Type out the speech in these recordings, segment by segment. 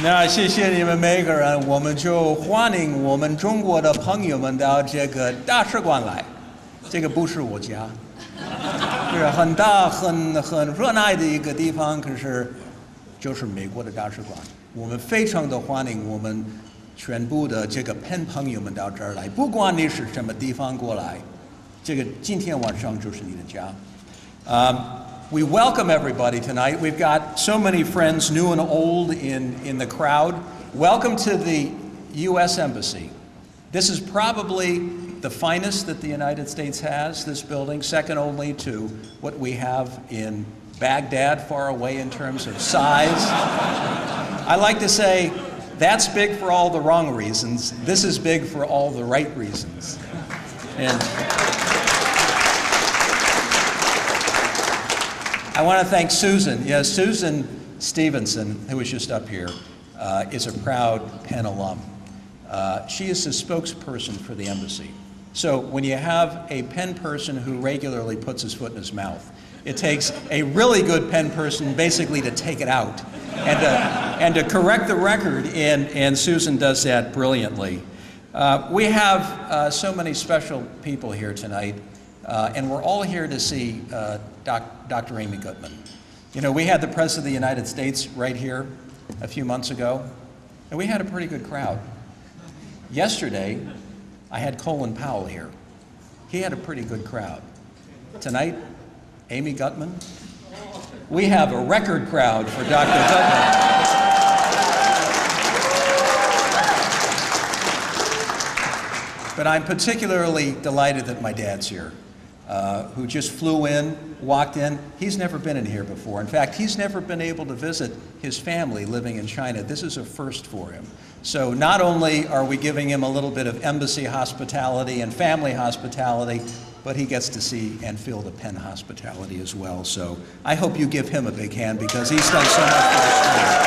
那谢谢你们每个人，我们就欢迎我们中国的朋友们到这个大使馆来。这个不是我家，是很大、很热闹的一个地方，可是就是美国的大使馆。我们非常的欢迎我们全部的这个PEN朋友们到这儿来，不管你是什么地方过来，这个今天晚上就是你的家。We welcome everybody tonight. We've got so many friends, new and old, in the crowd. Welcome to the U.S. Embassy. This is probably the finest that the United States has, this building, second only to what we have in Baghdad, far away in terms of size. I like to say, that's big for all the wrong reasons. This is big for all the right reasons. And I want to thank Susan. Yes, Susan Stevenson, who was just up here, is a proud PEN alum. She is the spokesperson for the embassy. So when you have a PEN person who regularly puts his foot in his mouth, it takes a really good PEN person basically to take it out and to correct the record, and Susan does that brilliantly. We have so many special people here tonight. And we're all here to see Dr. Amy Gutmann. You know, we had the President of the United States right here a few months ago, and we had a pretty good crowd. Yesterday, I had Colin Powell here. He had a pretty good crowd. Tonight, Amy Gutmann. We have a record crowd for Dr. Gutmann. But I'm particularly delighted that my dad's here. Who just flew in, walked in. He's never been in here before. In fact, he's never been able to visit his family living in China. This is a first for him. So not only are we giving him a little bit of embassy hospitality and family hospitality, but he gets to see and feel the PEN hospitality as well. So I hope you give him a big hand because he's done so much for this country.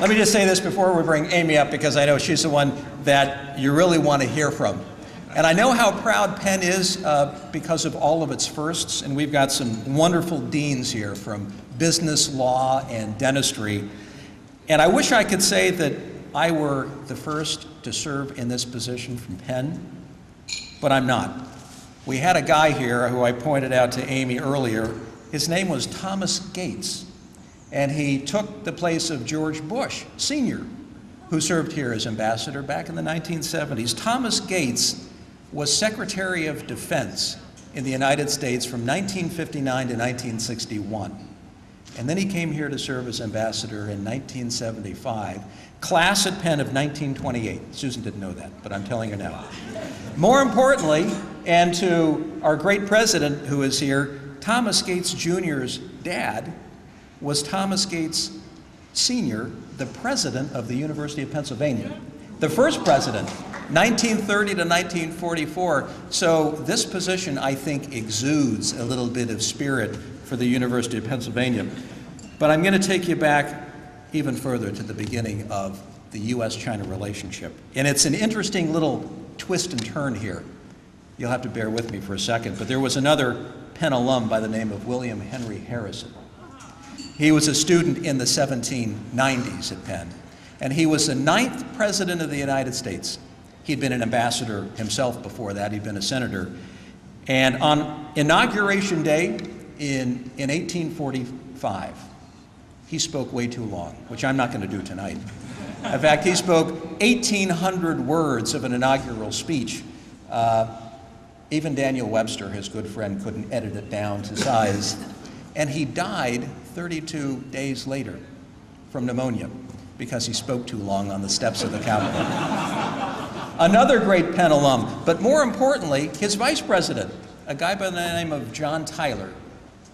Let me just say this before we bring Amy up, because I know she's the one that you really want to hear from. And I know how proud PEN is because of all of its firsts, and we've got some wonderful deans here from business, law, and dentistry. And I wish I could say that I were the first to serve in this position from PEN, but I'm not. We had a guy here who I pointed out to Amy earlier. His name was Thomas Gates. And he took the place of George Bush, Sr., who served here as ambassador back in the 1970s. Thomas Gates was Secretary of Defense in the United States from 1959 to 1961. And then he came here to serve as ambassador in 1975. Class at PEN of 1928. Susan didn't know that, but I'm telling her now. More importantly, and to our great president who is here, Thomas Gates Jr.'s dad was Thomas Gates Sr., the president of the University of Pennsylvania. The first president, 1930 to 1944. So this position, I think, exudes a little bit of spirit for the University of Pennsylvania. But I'm going to take you back even further to the beginning of the U.S.-China relationship. And it's an interesting little twist and turn here. You'll have to bear with me for a second, but there was another PEN alum by the name of William Henry Harrison. He was a student in the 1790s at PEN, and he was the 9th president of the United States. He'd been an ambassador himself before that. He'd been a senator. And on Inauguration Day in 1845, he spoke way too long, which I'm not going to do tonight. In fact, he spoke 1,800 words of an inaugural speech. Even Daniel Webster, his good friend, couldn't edit it down to size. And he died 32 days later from pneumonia because he spoke too long on the steps of the Capitol. Another great PEN alum, but more importantly, his vice president, a guy by the name of John Tyler,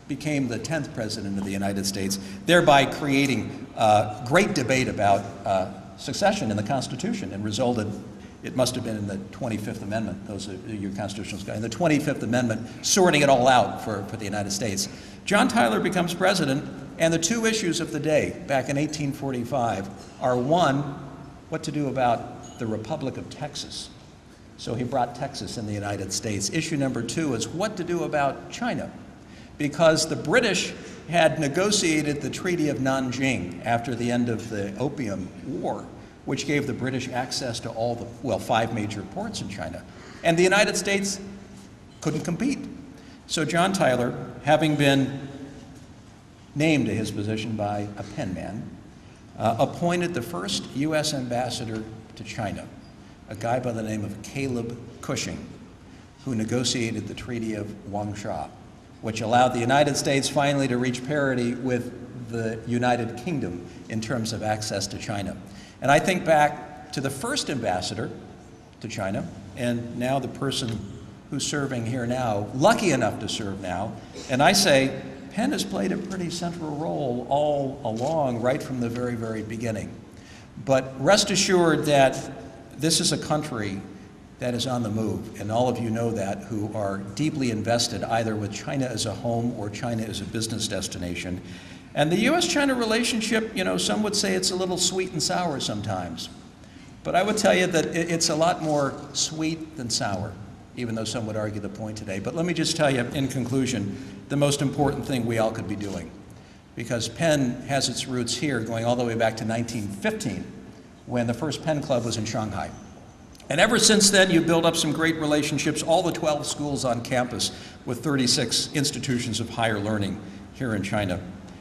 became the 10th president of the United States, thereby creating great debate about succession in the Constitution, and resulted, it must have been in the 25th Amendment, those are your constitutional guys, in the 25th Amendment, sorting it all out for the United States. John Tyler becomes president, and the two issues of the day back in 1845 are, one, what to do about the Republic of Texas. So he brought Texas in the United States. Issue number two is what to do about China. because the British had negotiated the Treaty of Nanjing after the end of the Opium War, which gave the British access to all the, well, 5 major ports in China. And the United States couldn't compete. So John Tyler, having been named to his position by a penman, appointed the first U.S. ambassador to China, a guy by the name of Caleb Cushing, who negotiated the Treaty of Wangsha, which allowed the United States finally to reach parity with the United Kingdom in terms of access to China. And I think back to the first ambassador to China, and now the person who's serving here now, lucky enough to serve now, and I say, Penn has played a pretty central role all along, right from the very, very beginning. But rest assured that this is a country that is on the move, and all of you know that, who are deeply invested either with China as a home or China as a business destination. And the U.S.-China relationship, you know, some would say it's a little sweet and sour sometimes. But I would tell you that it's a lot more sweet than sour, even though some would argue the point today. But let me just tell you, in conclusion, the most important thing we all could be doing, because Penn has its roots here, going all the way back to 1915, when the first Penn Club was in Shanghai. And ever since then, you built up some great relationships, all the 12 schools on campus with 36 institutions of higher learning here in China.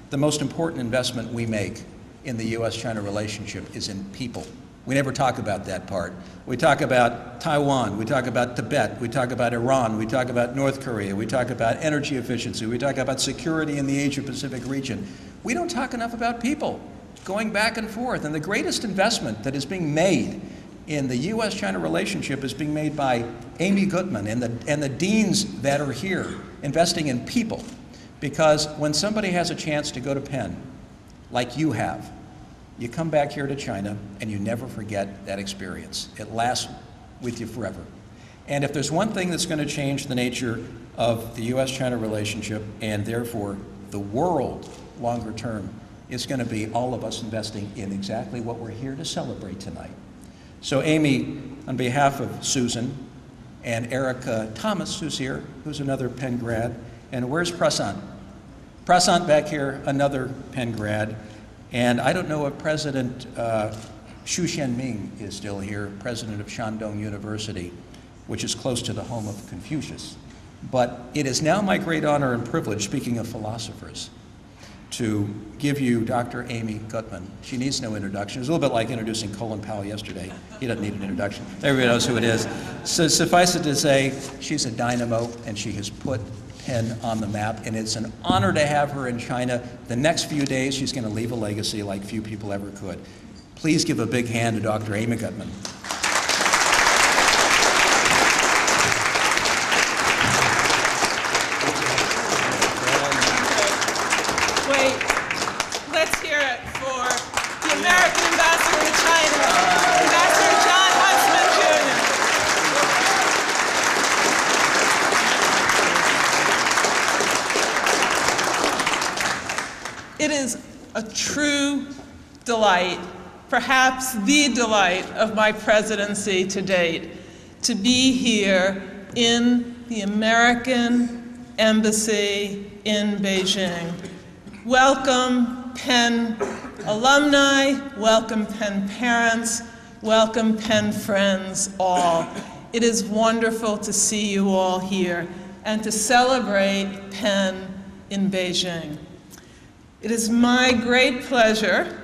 The most important investment we make in the U.S.-China relationship is in people. We never talk about that part. We talk about Taiwan, we talk about Tibet, we talk about Iran, we talk about North Korea, we talk about energy efficiency, we talk about security in the Asia-Pacific region. We don't talk enough about people going back and forth. And the greatest investment that is being made in the U.S.-China relationship is being made by Amy Gutmann and the deans that are here investing in people. Because when somebody has a chance to go to Penn, like you have, you come back here to China and you never forget that experience. It lasts with you forever. And if there's one thing that's going to change the nature of the U.S.-China relationship, and therefore the world longer term, it's going to be all of us investing in exactly what we're here to celebrate tonight. So Amy, on behalf of Susan and Erica Thomas, who's here, who's another Penn grad, and where's Prasant? Prasant back here, another Penn grad. And I don't know if President Xu Xianming is still here, president of Shandong University, which is close to the home of Confucius. But it is now my great honor and privilege, speaking of philosophers, to give you Dr. Amy Gutmann. She needs no introduction. It was a little bit like introducing Colin Powell yesterday. He doesn't need an introduction. Everybody knows who it is. So suffice it to say, she's a dynamo, and she has put Penn on the map, and it's an honor to have her in China. The next few days, she's going to leave a legacy like few people ever could. Please give a big hand to Dr. Amy Gutmann. Wait, let's hear it for the American ambassador to China, Ambassador John Huntsman, Jr. It is a true delight, perhaps the delight of my presidency to date, to be here in the American Embassy in Beijing. Welcome, Penn alumni, welcome, Penn parents, welcome, Penn friends all. It is wonderful to see you all here and to celebrate Penn in Beijing. It is my great pleasure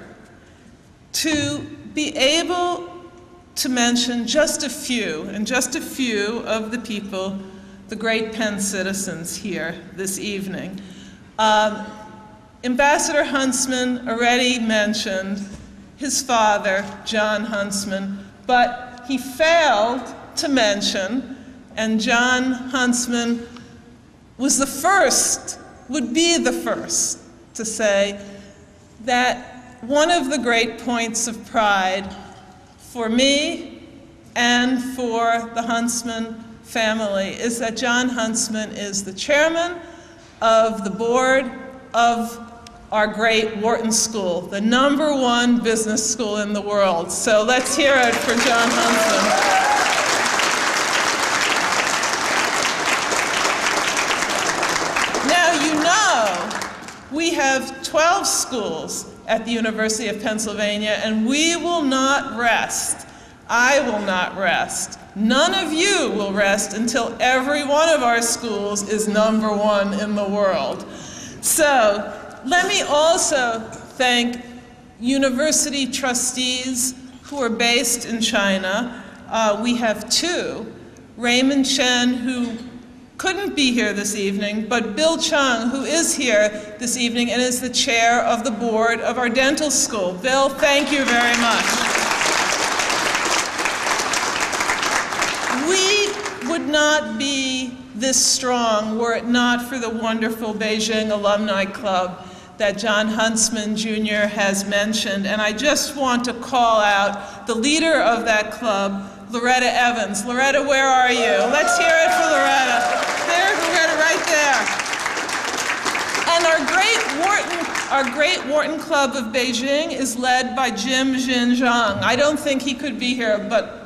to be able to mention just a few of the people, the great Penn citizens here this evening. Ambassador Huntsman already mentioned his father, John Huntsman, but he failed to mention, and John Huntsman was the first, would be the first, to say that one of the great points of pride for me and for the Huntsman family is that John Huntsman is the chairman of the board of our great Wharton School, the #1 business school in the world. So let's hear it for John Huntsman. Now, you We have 12 schools at the University of Pennsylvania, and we will not rest. I will not rest. None of you will rest until every one of our schools is #1 in the world. So let me also thank university trustees who are based in China. We have 2, Raymond Chen, who couldn't be here this evening, but Bill Chung, who is here this evening and is the chair of the board of our dental school. Bill, thank you very much. We would not be this strong were it not for the wonderful Beijing Alumni Club that John Huntsman Jr. has mentioned. And I just want to call out the leader of that club, Loretta Evans. Loretta, where are you? Let's hear it for Loretta. There, Loretta, right there. And our great Wharton Club of Beijing is led by Jim Xinjiang. I don't think he could be here, but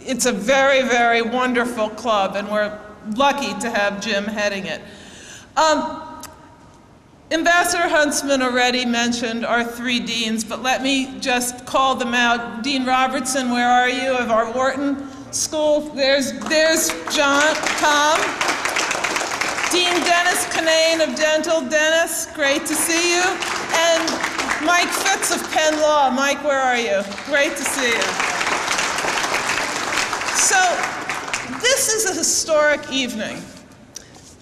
it's a very, very wonderful club, and we're lucky to have Jim heading it. Ambassador Huntsman already mentioned our 3 deans, but let me just call them out. Dean Robertson, where are you, of our Wharton School? There's John, Tom. Dean Dennis Kinane of Dental. Dennis, great to see you. And Mike Fitz of Penn Law. Mike, where are you? Great to see you. So, this is a historic evening.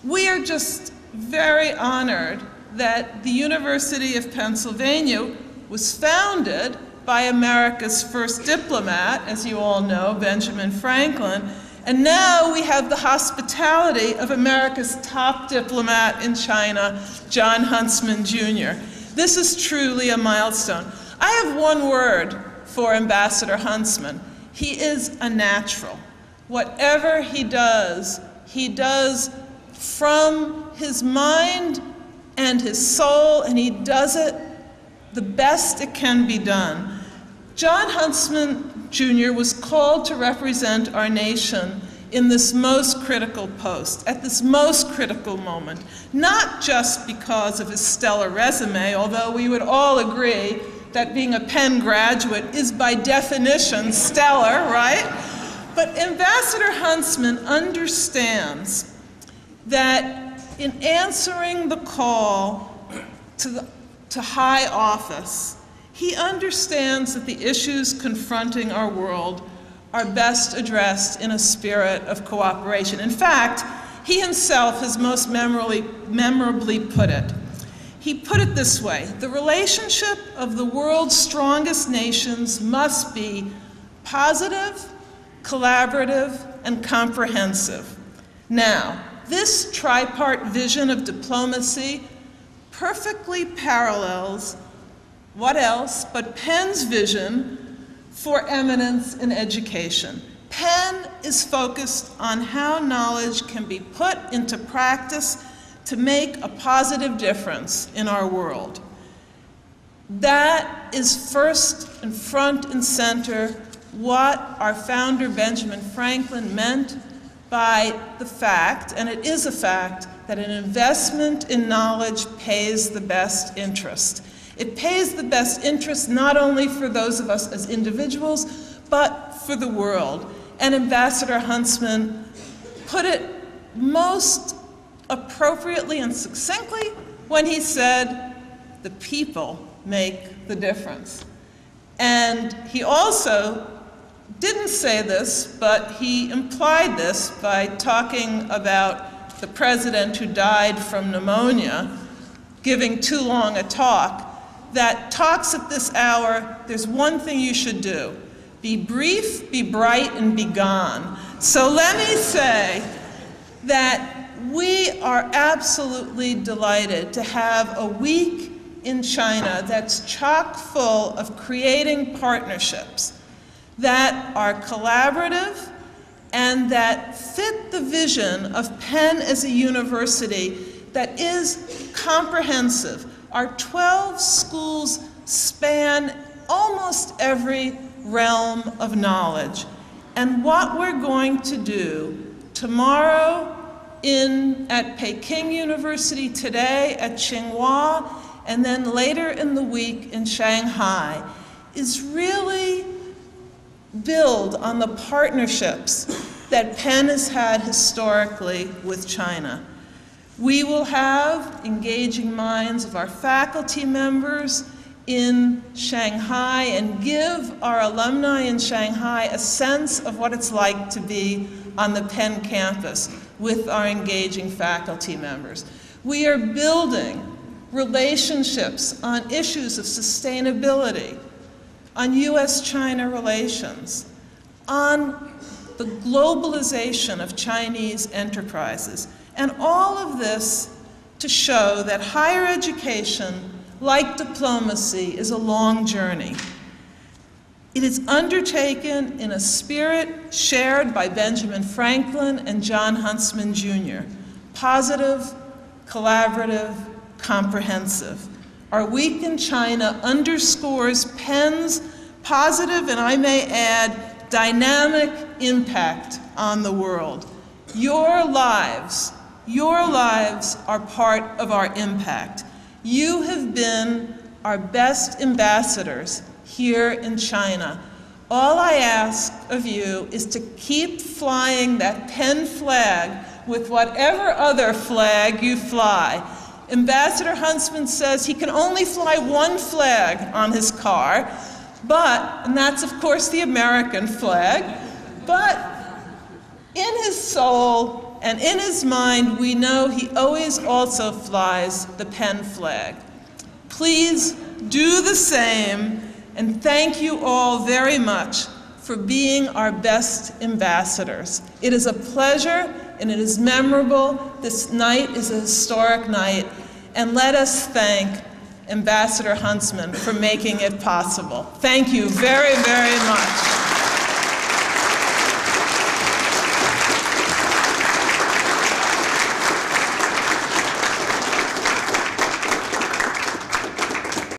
We are just very honored that the University of Pennsylvania was founded by America's first diplomat, as you all know, Benjamin Franklin, and now we have the hospitality of America's top diplomat in China, John Huntsman Jr. This is truly a milestone. I have one word for Ambassador Huntsman. He is a natural. Whatever he does from his mind and his soul, and he does it the best it can be done. John Huntsman Jr. was called to represent our nation in this most critical post, at this most critical moment, not just because of his stellar resume, although we would all agree that being a Penn graduate is by definition stellar, right? But Ambassador Huntsman understands that in answering the call to high office, he understands that the issues confronting our world are best addressed in a spirit of cooperation. In fact, he himself has most memorably put it. He put it this way: the relationship of the world's strongest nations must be positive, collaborative, and comprehensive. Now, this tripart vision of diplomacy perfectly parallels what else but Penn's vision for eminence in education. Penn is focused on how knowledge can be put into practice to make a positive difference in our world. That is first and front and center what our founder Benjamin Franklin meant by the fact, and it is a fact, that an investment in knowledge pays the best interest. It pays the best interest not only for those of us as individuals, but for the world. And Ambassador Huntsman put it most appropriately and succinctly when he said, the people make the difference. And he also didn't say this, but he implied this by talking about the president who died from pneumonia giving too long a talk, that talks at this hour, there's one thing you should do: be brief, be bright, and be gone. So let me say that we are absolutely delighted to have a week in China that's chock full of creating partnerships that are collaborative and that fit the vision of Penn as a university that is comprehensive. Our 12 schools span almost every realm of knowledge. And what we're going to do tomorrow at Peking University, today at Tsinghua, and then later in the week in Shanghai, is really build on the partnerships that Penn has had historically with China. We will have engaging minds of our faculty members in Shanghai and give our alumni in Shanghai a sense of what it's like to be on the Penn campus with our engaging faculty members. We are building relationships on issues of sustainability, on US-China relations, on the globalization of Chinese enterprises, and all of this to show that higher education, like diplomacy, is a long journey. It is undertaken in a spirit shared by Benjamin Franklin and John Huntsman Jr. Positive, collaborative, comprehensive. Our week in China underscores Penn's positive, and I may add, dynamic impact on the world. Your lives are part of our impact. You have been our best ambassadors here in China. All I ask of you is to keep flying that Penn flag with whatever other flag you fly. Ambassador Huntsman says he can only fly one flag on his car, and that's of course the American flag, but in his soul and in his mind, we know he always also flies the Penn flag. Please do the same, and thank you all very much for being our best ambassadors. It is a pleasure and it is memorable. This night is a historic night, and let us thank Ambassador Huntsman for making it possible. Thank you very, very much.